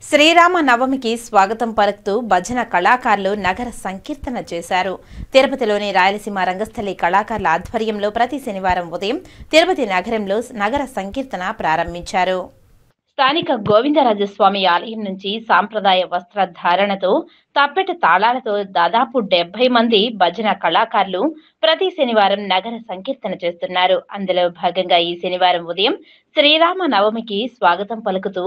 శ్రీరామ నవమికి స్వాగతం పలుకుతూ భజన కళాకారులు నగర సంకీర్తన చేశారు. తిరుపతిలోని రాయలసీమ రంగస్థలి కళాకారుల ఆధ్వర్యంలో ప్రతి శనివారం ఉదయం తిరుపతి నగరంలో నగర సంకీర్తన ప్రారంభించారు. స్థానిక గోవిందరాజస్వామి ఆలయం నుంచి సాంప్రదాయ వస్త్రధారణతో తప్పెట తాళాలతో దాదాపు 70 మంది భజన కళాకారులు ప్రతి శనివారం నగర సంకీర్తన చేస్తున్నారు. అందులో భాగంగా ఈ శనివారం ఉదయం శ్రీరామ నవమికి స్వాగతం పలుకుతూ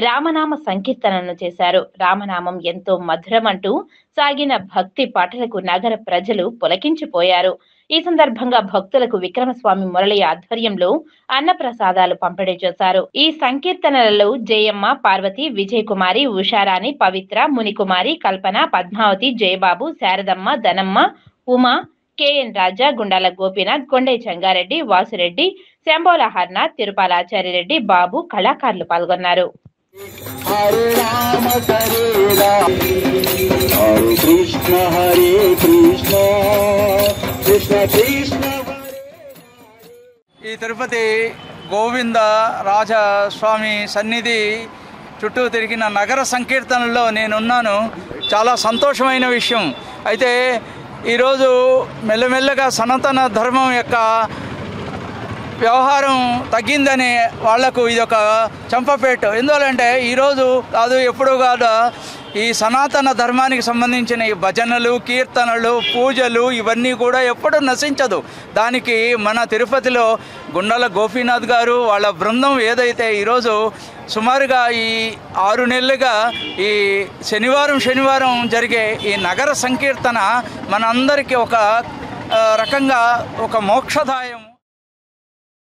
రామనామ సంకీర్తనను చేశారు. రామనామం ఎంతో మధురమంటూ సాగిన భక్తి పాటలకు నగర ప్రజలు పులకించిపోయారు. ఈ సందర్భంగా భక్తులకు విక్రమస్వామి మురళి ఆధ్వర్యంలో అన్నప్రసాదాలు పంపిణీ చేశారు. ఈ సంకీర్తనలలో జయమ్మ, పార్వతి, విజయ్ కుమారి, ఉషారాణి, పవిత్ర, మునికుమారి, కల్పన, పద్మావతి, జయబాబు, శారదమ్మ, ధనమ్మ, ఉమా, కెఎన్ రాజా, గుండాల గోపీనాథ్, కొండై చంగారెడ్డి, వాసురెడ్డి, శంబోల హర్నాథ్, తిరుపాలాచార్యరెడ్డి, బాబు కళాకారులు పాల్గొన్నారు. హరే రామ హరే రామ హరే కృష్ణ కృష్ణ కృష్ణ. ఈ తిరుపతి గోవింద రాజస్వామి సన్నిధి చుట్టూ తిరిగిన నగర సంకీర్తనలో నేనున్నాను. చాలా సంతోషమైన విషయం. అయితే ఈరోజు మెల్లమెల్లగా సనాతన ధర్మం యొక్క వ్యవహారం తగ్గిందని వాళ్లకు ఇదొక చంపపేట. ఎందువల్లంటే ఈరోజు కాదు ఎప్పుడు కాదు ఈ సనాతన ధర్మానికి సంబంధించిన ఈ భజనలు, కీర్తనలు, పూజలు ఇవన్నీ కూడా ఎప్పుడు నశించదు. దానికి మన తిరుపతిలో గుండాల గోపీనాథ్ గారు వాళ్ళ బృందం ఏదైతే ఈరోజు సుమారుగా ఈ 6 నెలలుగా ఈ శనివారం జరిగే ఈ నగర సంకీర్తన మనందరికీ ఒక రకంగా ఒక మోక్షదాయం.